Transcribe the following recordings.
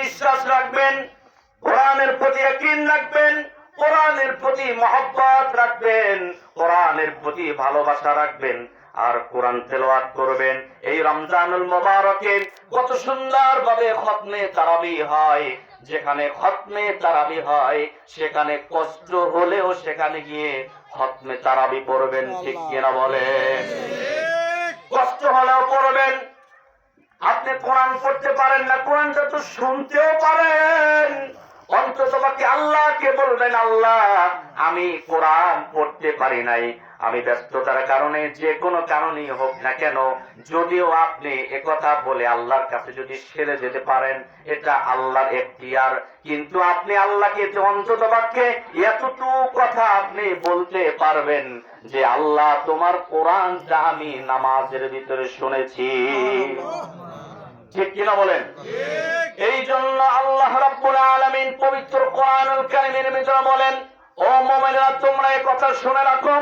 বিশ্বাস রাখবেন, কোরআনের প্রতি ইয়াকিন রাখবেন, কোরআনের প্রতি মহব্বত রাখবেন, কোরআনের প্রতি ভালোবাসা রাখবেন, আর কোরআন তেলাওয়াত করবেন। এই রমজানুল মুবারকে কত সুন্দরভাবে খতমে তারাবি হয়। যেখানে খতমে তারাবি হয় সেখানে কষ্ট হলেও সেখানে গিয়ে খতমে তারাবি পড়বেন, ঠিক কিনা বলেন? কষ্ট হলেও পড়বেন। আপনি কোরআন পড়তে পারেন না, কোরআনটা তো শুনতেও পারেন, অন্তত বাকি আল্লাহকে বলবেন, আল্লাহ আমি কোরআন পড়তে পারি নাই, আমি ব্যস্ততার কারণে যে কোনো কারণেই হোক না কেন, যদিও আপনি একথা বলে আল্লাহর কাছে যদি সেরে যেতে পারেন এটা আল্লাহর এখতিয়ার, কিন্তু আপনি আল্লাহকে অন্তত বাক্যে এতটুকু কথা আপনি বলতে পারবেন যে আল্লাহ তোমার কোরআনটা আমি নামাজের ভিতরে শুনেছি, ঠিক কিনা বলেন? এই জন্য আল্লাহ রাব্বুল আলামিন পবিত্র কোরআনুল কারীমের ভিতরে বলেন, ও মুমিনরা তোমরা এই কথা শুনে রাখো,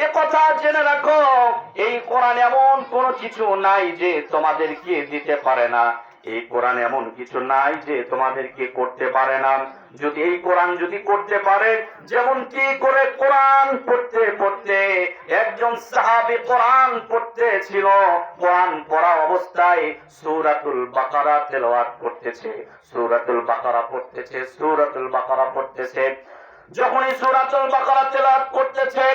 এ কথা জেনে রাখো, এই কোরআন এমন কোন কিছু নাই যে তোমাদেরকে দিতে পারে না, এই কোরআন এমন কিছু নাই যে তোমাদেরকে করতে পারে না। যদি এই কোরআন যদি করতে পারে, যেমন কি করে কোরআন পড়তে পড়তে একজন সাহাবী কোরআন পড়তে ছিল, কোরআন পড়া অবস্থায় সূরাতুল বাকারা তেলাওয়াত করতেছে, সূরাতুল বাকারা পড়তেছে, সূরাতুল বাকারা পড়তেছে। যখনই সূরাতুল বাকারা তেলাওয়াত করতেছে,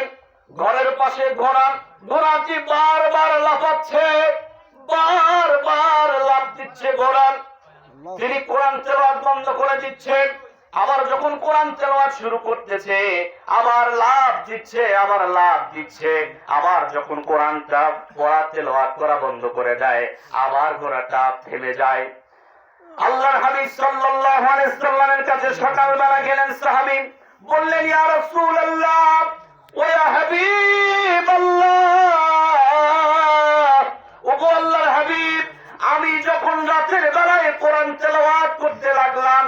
ঘরের পাশে ঘোড়াটি বারবার লাফাচ্ছে, বারবার লাফ দিচ্ছে ঘোড়া। তিনি কোরআন তেলাওয়াত বন্ধ করে দিচ্ছেন, আবার যখন কোরআন তেলাওয়াত শুরু করতেছে আবার লাফ দিচ্ছে, আবার লাফ দিচ্ছে, আবার যখন কোরআনটা পড়া তেলাওয়াত করা বন্ধ করে দেয় আবার ঘোড়াটা থেমে যায়। আল্লাহর হাবিব সাল্লাল্লাহু আলাইহি ওয়াসাল্লামের কাছে সকালবেলা গেলেন সাহাবী, বললেন, ইয়া রাসূলুল্লাহ ওয়া ইয়া হাবিবাল্লাহ, ওগো আল্লাহর হাবিব, আমি যখন রাতের বেলায় কোরআন তেলাওয়াত করতে লাগলাম,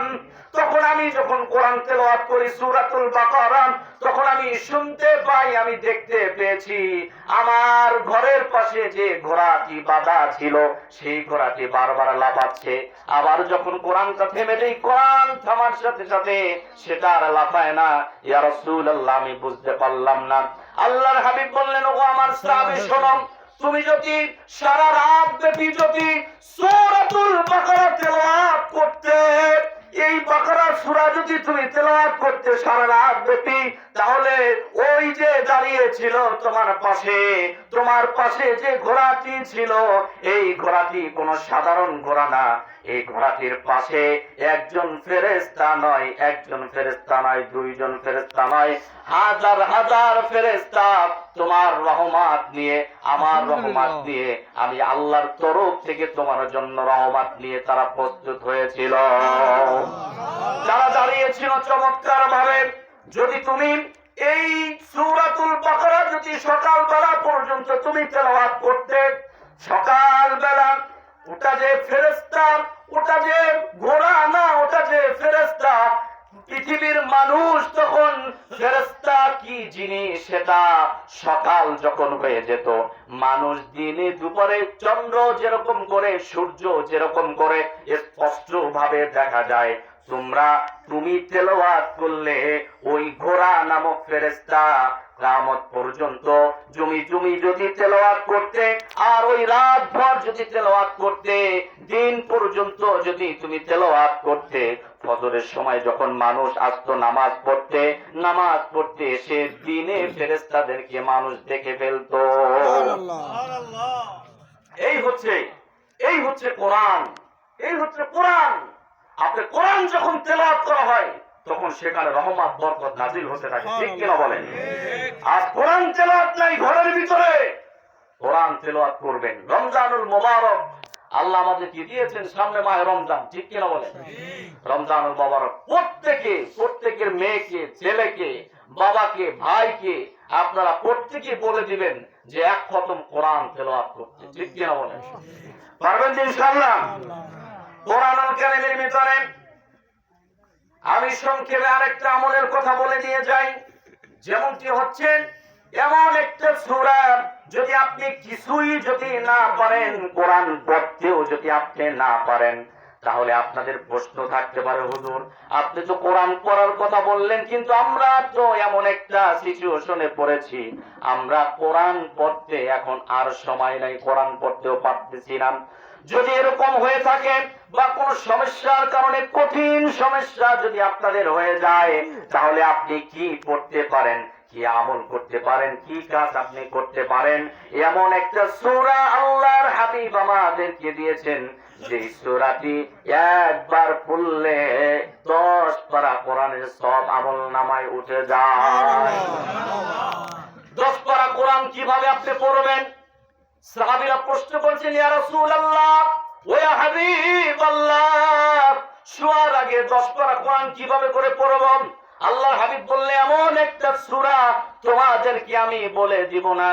তখন আমি যখন কোরআন তেলাওয়াত করি সূরাতুল বাকারা, তখন আমি শুনতে পাই, আমি দেখতে পেয়েছি আমার ঘরের পাশে যে ঘোড়াটি বাঁধা ছিল সেই ঘোড়াটি বারবার লাফাচ্ছে। আবার যখন কোরআনটা থেমে দেই, কোরআন থামার সাথে সাথে সেটা আর লাফায় না। ইয়া রাসূলুল্লাহ, আমি বুঝতে পারলাম না। আল্লাহর হাবিব বললেন, ওগো আমার সাহাবী শোনো, তুমি যদি সারা রাত ব্যাপী যদি সূরাতুল বাকারা তেলাওয়াত করতে, এই বাকারা সূরা যদি তুমি তেলাওয়াত করতে সারা রাত ব্যাপী, তাহলে ওই যে দাঁড়িয়ে ছিল তোমার পাশে যে ঘোড়াটি ছিল, এই ঘোড়াটি কোনো সাধারণ ঘোড়া না, এই ঘোড়াটির পাশে একজন ফেরেশতা নয়, একজন ফেরেশতা নয়, দুইজন ফেরেশতা নয়, হাজার হাজার ফেরেশতা তোমার রহমত নিয়ে, আমার রহমত নিয়ে, আমি আল্লাহর তরফ থেকে তোমার জন্য রহমত নিয়ে তারা প্রস্তুত হয়েছিল, তারা দাঁড়িয়েছিল চমৎকার ভাবে। যদি তুমি এই সূরাতুল বাকারা যদি সকালবেলা পর্যন্ত তুমি তেলাওয়াত করতে, সকালবেলা ওটা যে ফেরেশতা, ওটা যে ঘোড়া না, ওটা যে ফেরেশতা, পৃথিবীর মানুষ তখন ফেরেশতা কি জিনিস সেটা সকাল যখন হয়ে যেত, মানুষ দিনে দুপুরে চন্দ্র যেরকম করে, সূর্য যেরকম করে স্পষ্ট ভাবে দেখা যায়, তুমি তেলাওয়াত করলে ওই ঘোড়া নামক ফেরেশতা কিয়ামত পর্যন্ত তুমি যদি তেলাওয়াত করতে, আর ওই রাত ভর যদি তেলাওয়াত করতে, দিন পর্যন্ত যদি তুমি তেলাওয়াত করতে, ফজরের সময় যখন মানুষ আসতো নামাজ পড়তে এসে দিনে ফেরেশতাদেরকে মানুষ দেখে ফেলতো। এই হচ্ছে কোরআন, এই হচ্ছে কোরআন। আপনি কোরআন যখন তেলাওয়াত করা হয় তখন সেখানে রহমত বরকত নাজিল হতে থাকে, ঠিক কিনা বলেন? আর কোরআন তেলাওয়াত নাই ঘরের ভিতরে, কোরআন তেলাওয়াত করবেন। রমজানুল মুবারক আল্লাহ আমাদেরকে দিয়েছেন, সামনে মাহে রমজান, ঠিক কিনা বলেন? রমজানুল মুবারক প্রত্যেকের মেয়েকে, ছেলেকে, বাবাকে, ভাইকে আপনারা প্রত্যেকে বলে দিবেন যে এক খতম কোরআন তেলাওয়াত করতে, ঠিক কিনা বলেন? পারবেন ইনশাআল্লাহ? কোরআনুল কারীমের ভিতরে আমি সংক্ষেপে আরেকটা আমলের কথা বলে দিয়ে যাই, যেমনটি হচ্ছে এমন একটা সূরা, যদি আপনি কিছুই যদি না পারেন, কোরআন পড়তেও যদি আপনি না পারেন, তাহলে আপনাদের প্রশ্ন থাকতে পারে, হুজুর আপনি তো কোরআন পড়ার কথা বললেন, কিন্তু আমরা তো এমন একটা সিচুয়েশনে পড়েছি, আমরা কোরআন পড়তে এখন আর সময় নাই, কোরআন পড়তেও পারতেছি না। যদি এরকম হয়ে থাকে বা কোন সমস্যার কারণে কঠিন সমস্যা যদি আপনাদের হয়ে যায়, তাহলে আপনি কি করতে পারেন, কি আমল করতে পারেন, কি কাজ আপনি করতে পারেন? এমন একটা সূরা আল্লাহর হাবিব আমাদেরকে দিয়েছেন, যে সূরাটি একবার পড়লে 10 পারা কোরআনের সব আমল নামায় উঠে যায়। 10 পারা কোরআন কিভাবে আপনি পড়বেন? সাহাবীরা প্রশ্ন করছেন, ইয়া রাসূলুল্লাহ ওয়া ইয়া হাবিবাল্লাহ, শোয়ার আগে 10 পারা কোরআন কিভাবে করে পড়ব? আল্লাহর হাবিব বললেন, এমন একটা সূরা তোমাদেরকে আমি বলে দিব না,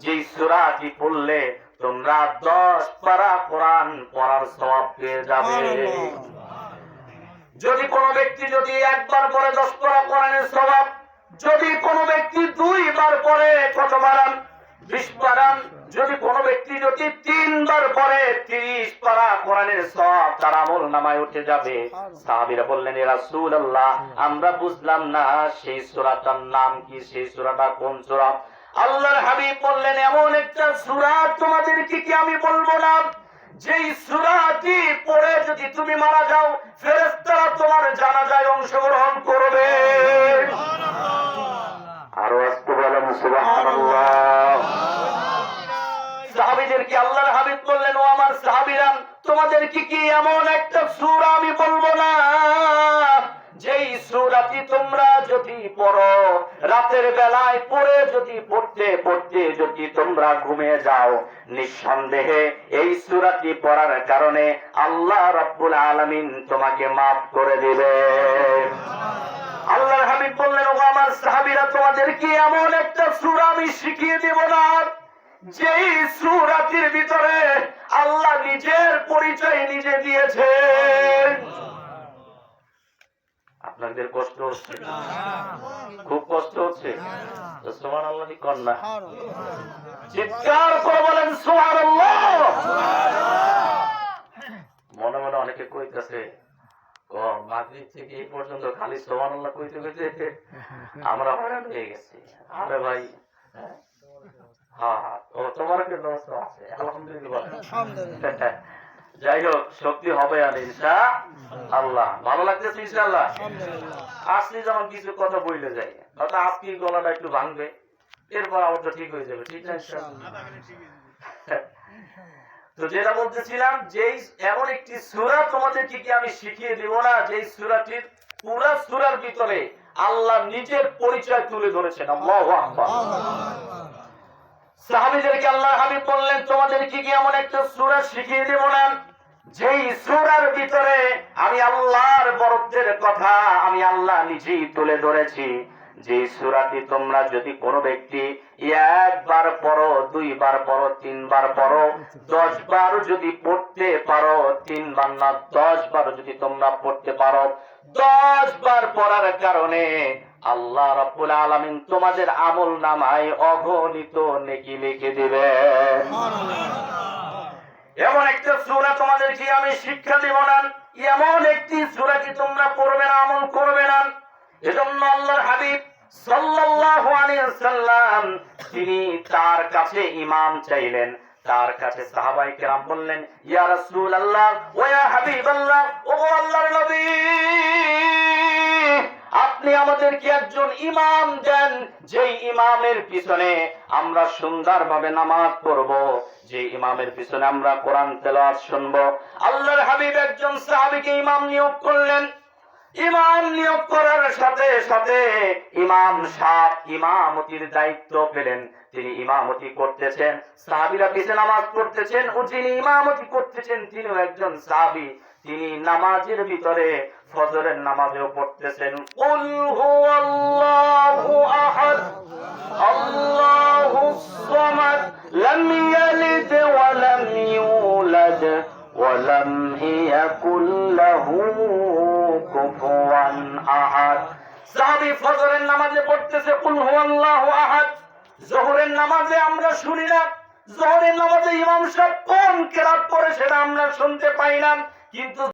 যে সূরাটি পড়লে তোমরা 10 পারা কোরআন পড়ার সওয়াব পেয়ে যাবে। যদি কোনো ব্যক্তি যদি একবার পড়ে 10 পারা কোরআনের সওয়াব, যদি কোনো ব্যক্তি 2 বার পড়ে কত বারান? 20 পারান। যদি কোনো ব্যক্তি যদি 3 বার পড়ে 30 পারা কোরআনের সওয়াব তার আমল নামায় উঠে যাবে। সাহাবীরা বললেন, ইয়া রাসূলুল্লাহ আমরা বুঝলাম না সেই সূরাটার নাম কি, সেই সূরাটা কোন সূরা? আল্লাহর হাবিব বললেন, এমন একটা সূরা তোমাদেরকে কি আমি বলবো না, যেই সূরাটি পড়ে যদি তুমি মারা যাও ফেরেশতারা তোমার জানাজায় অংশগ্রহণ করবে। আরো আস্তে বলেন সুবহানাল্লাহ। সাহাবীদেরকে আল্লাহর হাবিব বললেন, ও আমার সাহাবীরা তোমাদেরকে কি এমন একটা সূরা আমি বলবো না, যেই সূরাটি তোমরা যদি পড়ো রাতের বেলায় পড়ে যদি পড়তে পড়তে যদি তোমরা ঘুমিয়ে যাও, নিঃসন্দেহে এই সূরাটি পড়ার কারণে আল্লাহ রাব্বুল আলামিন তোমাকে মাফ করে দিবে। আল্লাহর হাবিব বললেন, ও আমার সাহাবীরা তোমাদেরকে এমন একটা সূরা আমি শিখিয়ে দেব না, যেই সূরাটির ভিতরে আল্লাহ নিজের পরিচয় নিজে দিয়েছেন। আপনাদের কষ্ট হচ্ছে? খুব কষ্ট হচ্ছে? সুবহানাল্লাহ কন্যা চিৎকার করে বলেন সুবহানাল্লাহ। মনে মনে অনেকে কইতেছে, ও মাগরিব থেকে এই পর্যন্ত খালি সুবহানাল্লাহ কইতে কইতে আমরা হয়রান হয়ে গেছি। আরে ভাই ও তোমার কি দোস্ত আছে? আলহামদুলিল্লাহ। যাই হোক, শক্তি হবে আর ইনশাআল্লাহ। ভালো লাগতেছে ইনশাআল্লাহ। আসলে যেমন কিছু কথা বইলে যায়, হয়তো আজকে গলাটা একটু ভাঙবে, এরপর আবার তো ঠিক হয়ে যাবে, ঠিক না ইনশাআল্লাহ? তো যেটা বলতেছিলাম, যেই এমন একটি সূরা তোমাদেরকে কি আমি শিখিয়ে দেব না, যেই সূরাটির পুরা সূরার ভিতরে আল্লাহ নিজের পরিচয় তুলে ধরেছেন। আল্লাহু আকবার। সাহাবীদেরকে আল্লাহর হাবিব বললেন, তোমাদেরকে কি এমন একটা সূরা শিখিয়ে দেব না, যেই সূরার ভিতরে আমি আল্লাহর বরত্বের কথা আমি আল্লাহ নিজেই তুলে ধরেছি। যে সূরাটি তোমরা যদি কোনো ব্যক্তি একবার পড়ো, 2 বার পড়ো, 3 বার পড়ো, 10 বার যদি পড়তে পারো, 3 বার না 10 বার যদি তোমরা পড়তে পারো, 10 বার পড়ার কারণে আল্লাহ রাব্বুল আলামিন তোমাদের আমল নামায় অগণিত নেকি লিখে দিবেন। এমন একটা সূরা তোমাদেরকে আমি শিক্ষা দেব না, এমন একটি সূরা কি তোমরা পড়বে না, আমল করবে না। এজন্য আল্লাহর হাবিব সাল্লাল্লাহু আলাইহি ওয়াসাল্লাম তিনি তার কাছে ইমাম চাইলেন। তার কাছে সাহাবায়ে কেরাম বললেন, ইয়া রাসূলুল্লাহ ওয়া ইয়া হাবিবাল্লাহ, ও আল্লাহর নবী আপনি আমাদেরকে একজন ইমাম দেন, যেই ইমামের পিছনে আমরা সুন্দরভাবে নামাজ পড়ব, যে ইমামের পিছনে আমরা কোরআন তেলাওয়াত শুনব। আল্লাহর হাবিব একজন সাহাবীকে ইমাম নিয়োগ করলেন। ইমাম নিয়োগ করার সাথে সাথে ইমাম সাহেব ইমামতির দায়িত্ব পেলেন। তিনি ইমামতি করতেছেন, সাহাবীরা পিছনে নামাজ পড়তেছেন, ও যিনি ইমামতি করতেছেন তিনিও একজন সাহাবী। তিনি নামাজের ভিতরে ফজরের নামাজেও পড়তেছেন, কুল হুয়াল্লাহু আহাদ আল্লাহুস সামাদ লাম ইয়ালিদ ওয়া লাম ইউলাদ ওয়া লাম ইয়াকুল লাহু কুফুয়ান আহাদ। সাহাবী ফজরের নামাজে পড়তেছে কুল হুয়াল্লাহু আহাদ। যোহরের নামাজে আমরা শুনি না, যোহরের নামাজে ইমাম সাহেব কোন কিরাত পড়ে সেটা আমরা শুনতে পাই না, কিন্তু